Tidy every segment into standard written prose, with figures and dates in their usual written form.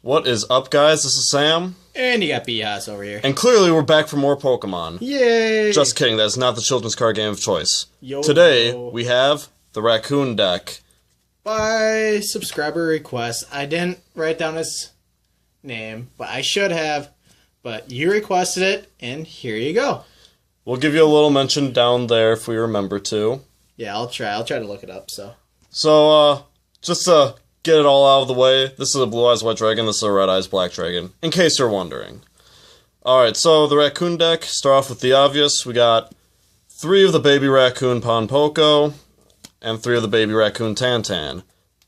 What is up, guys? This is Sam. And you got BS over here. And clearly we're back for more Pokemon. Yay! Just kidding, that's not the children's card game of choice. Yo. Today, we have the Raccoon deck. By subscriber request. I didn't write down his name, but I should have. But you requested it, and here you go. We'll give you a little mention down there if we remember to. Yeah, I'll try to look it up, so. So, just to get it all out of the way, this is a Blue Eyes White Dragon, this is a Red Eyes Black Dragon, in case you're wondering. Alright, so the Raccoon deck, start off with the obvious. We got 3 of the Baby Raccoon Ponpoko, and 3 of the Baby Raccoon Tantan.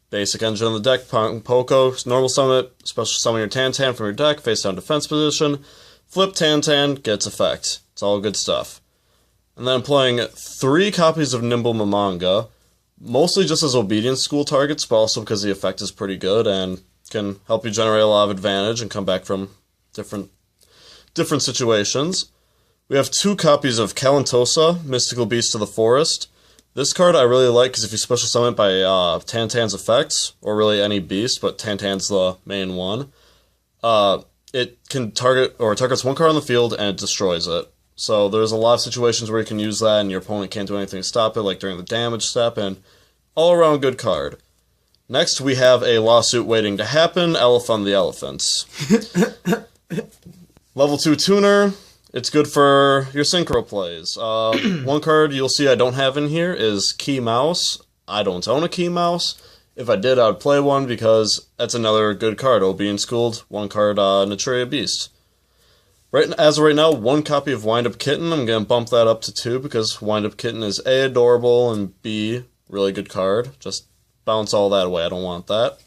Basic engine of the deck, Ponpoko, normal summon it, special summon your Tantan from your deck, face down defense position, flip Tantan, gets effect. It's all good stuff. And then I'm playing 3 copies of Nimble Mamanga, mostly just as obedience school targets, but also because the effect is pretty good and can help you generate a lot of advantage and come back from different situations. We have 2 copies of Kalantosa, Mystical Beast of the Forest. This card I really like because if you special summon it by Tantan's effects, or really any beast, but Tantan's the main one, it can targets 1 card on the field and it destroys it. So there's a lot of situations where you can use that and your opponent can't do anything to stop it, like during the damage step, and all around good card. Next we have a lawsuit waiting to happen, Elephant the Elephants. Level 2 Tuner, it's good for your synchro plays. 1 card you'll see I don't have in here is Key Mouse. I don't own a Key Mouse. If I did, I would play one because that's another good card. Being Schooled, 1 card Naturia Beast. As of right now, 1 copy of Wind Up Kitten. I'm going to bump that up to 2 because Wind Up Kitten is A, adorable, and B, really good card. Just bounce all that away. I don't want that.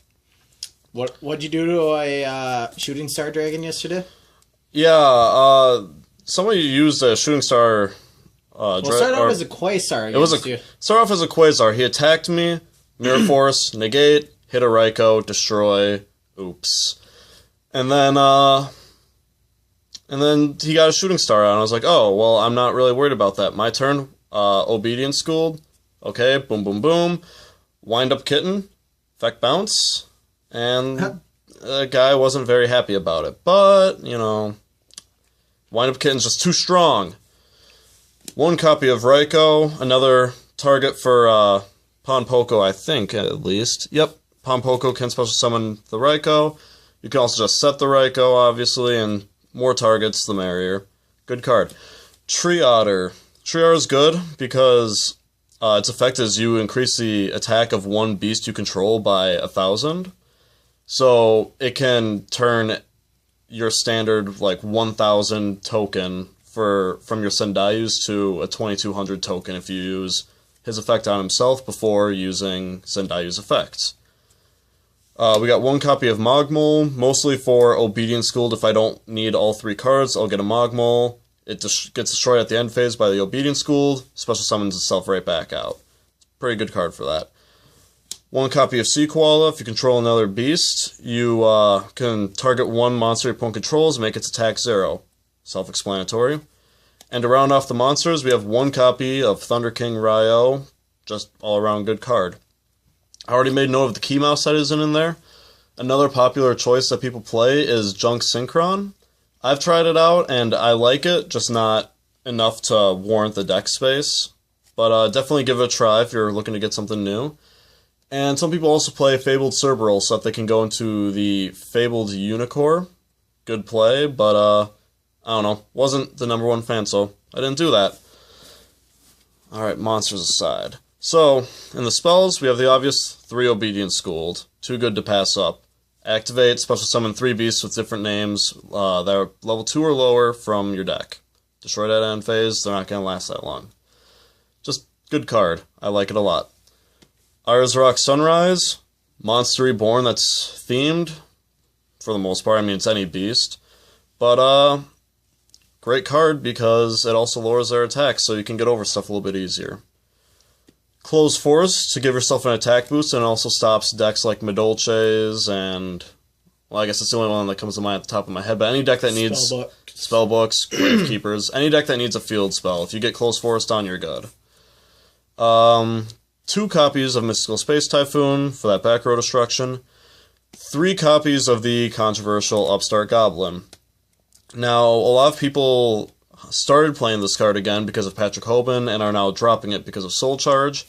What'd you do to a Shooting Star Dragon yesterday? Yeah, somebody used a Shooting Star... start off as a Quasar. Start off as a Quasar. He attacked me, Mirror Force, negate, hit a Raikou, destroy, oops. And then he got a Shooting Star out, and I was like, oh, well, I'm not really worried about that. My turn, Obedience Schooled. Okay, boom, boom, boom. Wind Up Kitten, effect bounce, and the guy wasn't very happy about it. But, you know, Wind Up Kitten's just too strong. 1 copy of Raikou, another target for Ponpoko, I think, at least. Yep, Ponpoko can special summon the Raikou. You can also just set the Raikou, obviously, and more targets, the merrier. Good card. Tree Otter. Tree Otter is good because its effect is you increase the attack of 1 beast you control by 1,000. So it can turn your standard, like, 1,000 token from your Sendayus to a 2,200 token if you use his effect on himself before using Sendayu's effects. We got 1 copy of Mogmole, mostly for Obedience Schooled. If I don't need all 3 cards, I'll get a Mogmole. It gets destroyed at the end phase by the Obedience Schooled, special summons itself right back out. Pretty good card for that. 1 copy of Sea Koala. If you control another beast, you can target 1 monster your opponent controls and make its attack 0. Self-explanatory. And to round off the monsters, we have 1 copy of Thunder King Ryo. Just all-around good card. I already made note of the Key Mouse that isn't in there. Another popular choice that people play is Junk Synchron. I've tried it out, and I like it, just not enough to warrant the deck space. But definitely give it a try if you're looking to get something new. And some people also play Fabled Cerberus so that they can go into the Fabled Unicorn. Good play, but I don't know. Wasn't the #1 fan, so I didn't do that. Alright, monsters aside. So, in the spells, we have the obvious 3 Obedience Schooled. Too good to pass up. Activate, special summon 3 beasts with different names that are level 2 or lower from your deck. Destroy that end phase, they're not going to last that long. Just good card. I like it a lot. Iris Rock Sunrise. Monster Reborn that's themed. For the most part, I mean, it's any beast. But, great card because it also lowers their attack, so you can get over stuff a little bit easier. Closed Force to give yourself an attack boost, and it also stops decks like Madolches and, well, I guess it's the only one that comes to mind at the top of my head, but any deck that needs Spellbooks, Gravekeepers, any deck that needs a field spell, if you get Closed Force on, you're good. 2 copies of Mystical Space Typhoon for that back row destruction. 3 copies of the controversial Upstart Goblin. Now, a lot of people started playing this card again because of Patrick Hoban and are now dropping it because of Soul Charge.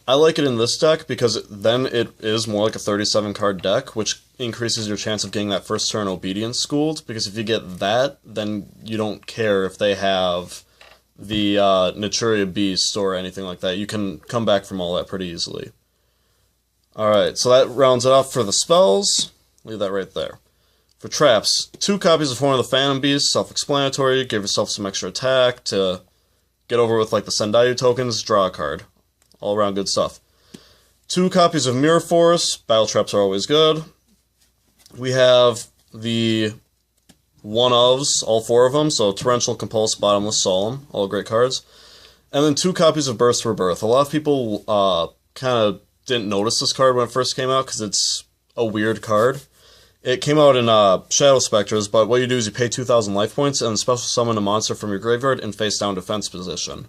I like it in this deck because then it is more like a 37 card deck, which increases your chance of getting that first turn Obedience Schooled, because if you get that, then you don't care if they have the Naturia Beast or anything like that. You can come back from all that pretty easily. Alright, so that rounds it off for the spells. Leave that right there. For traps, 2 copies of Horn of the Phantom Beast, self-explanatory, give yourself some extra attack to get over with like the Sendayu tokens, draw a card. All around good stuff. 2 copies of Mirror Force, battle traps are always good. We have the one-ofs, all 4 of them, so Torrential, Compulse, Bottomless, Solemn, all great cards. And then 2 copies of Burst Rebirth. A lot of people kind of didn't notice this card when it first came out because it's a weird card. It came out in Shadow Specters, but what you do is you pay 2,000 life points and special summon a monster from your graveyard in face-down defense position.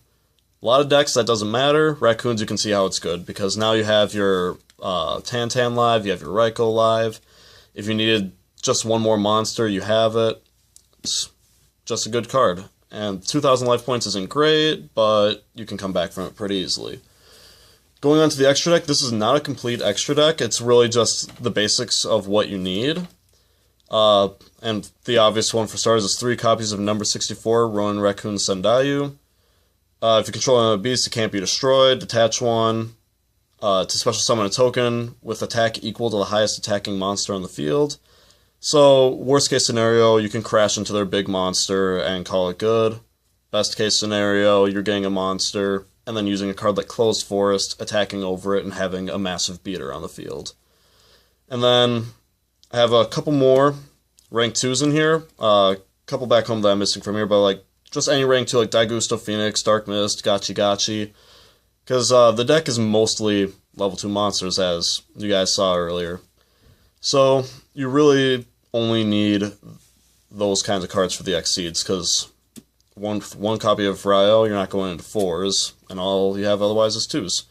A lot of decks, that doesn't matter. Raccoons, you can see how it's good, because now you have your Tantan live, you have your Raikou live. If you needed just one more monster, you have it. It's just a good card. And 2,000 life points isn't great, but you can come back from it pretty easily. Going on to the extra deck, this is not a complete extra deck. It's really just the basics of what you need. And the obvious one for starters is 3 copies of number 64, Ronin Raccoon Sendayu. If you control a beast, it can't be destroyed. Detach 1 to special summon a token with attack equal to the highest attacking monster on the field. So, worst case scenario, you can crash into their big monster and call it good. Best case scenario, you're getting a monster, and then using a card like Closed Forest, attacking over it, and having a massive beater on the field. And then, I have a couple more rank 2s in here. A couple back home that I'm missing from here, but like, just any rank 2 like Daigusto, Phoenix, Dark Mist, Gachi Gachi. Because the deck is mostly level 2 monsters, as you guys saw earlier. So, you really only need those kinds of cards for the Exceeds, because one copy of Ryo, you're not going into 4s, and all you have otherwise is 2s.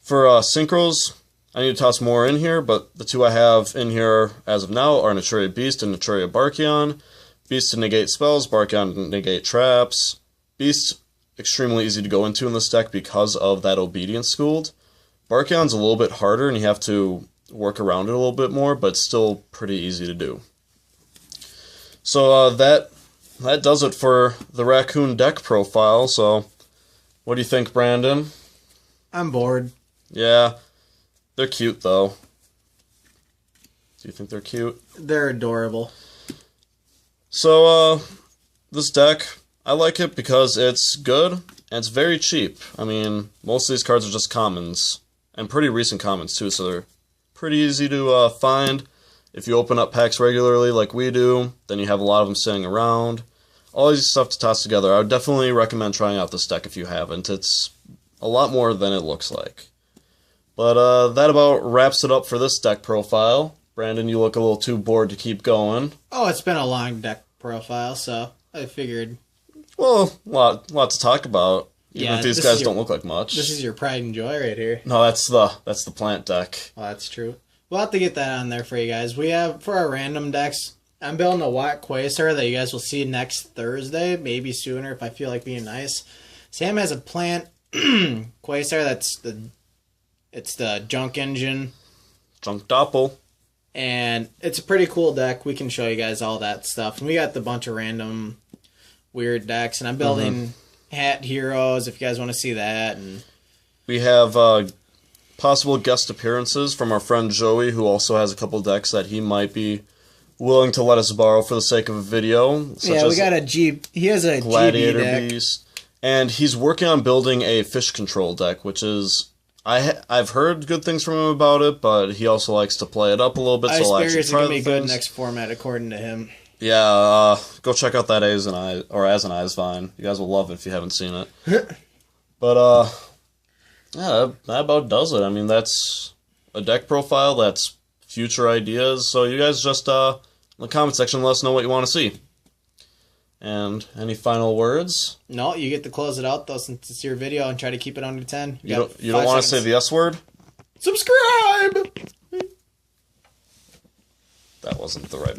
For Synchros, I need to toss more in here, but the 2 I have in here as of now are Naturia Beast and Naturia Barkion. Beast to negate spells, Barkion to negate traps. Beast, extremely easy to go into in this deck because of that Obedience Schooled. Barkion's a little bit harder and you have to work around it a little bit more, but still pretty easy to do. So that does it for the Raccoon deck profile, so what do you think, Brandon? I'm bored. Yeah, they're cute though. Do you think they're cute? They're adorable. So, this deck, I like it because it's good, and it's very cheap. I mean, most of these cards are just commons, and pretty recent commons too, so they're pretty easy to find. If you open up packs regularly like we do, then you have a lot of them sitting around. All easy stuff to toss together. I would definitely recommend trying out this deck if you haven't. It's a lot more than it looks like. But that about wraps it up for this deck profile. Brandon, you look a little too bored to keep going. Oh, it's been a long deck profile, so I figured. Well, a lot to talk about. Even Yeah, if these guys don't look like much. This is your pride and joy right here. No, that's the plant deck. Well, that's true. We'll have to get that on there for you guys. We have, for our random decks, I'm building a Watt Quasar that you guys will see next Thursday, maybe sooner if I feel like being nice. Sam has a plant Quasar it's the Junk Engine. Junk Doppel. And it's a pretty cool deck. We can show you guys all that stuff. And we got the bunch of random weird decks. And I'm building Hat Heroes if you guys want to see that. And we have possible guest appearances from our friend Joey, who also has a couple decks that he might be willing to let us borrow for the sake of a video. Yeah, we got a G. He has a Gladiator GB deck. Beast. And he's working on building a fish control deck, which is... I've heard good things from him about it, but he also likes to play it up a little bit, so I'll actually try it's going to be good things. next format, according to him. Yeah, go check out that As an Eyes Vine. You guys will love it if you haven't seen it. But, yeah, that about does it. I mean, that's a deck profile, that's future ideas, so you guys just, in the comment section, let us know what you want to see. And any final words? No, you get to close it out, though, since it's your video, and try to keep it under 10. You don't want to say the S word? Subscribe! That wasn't the right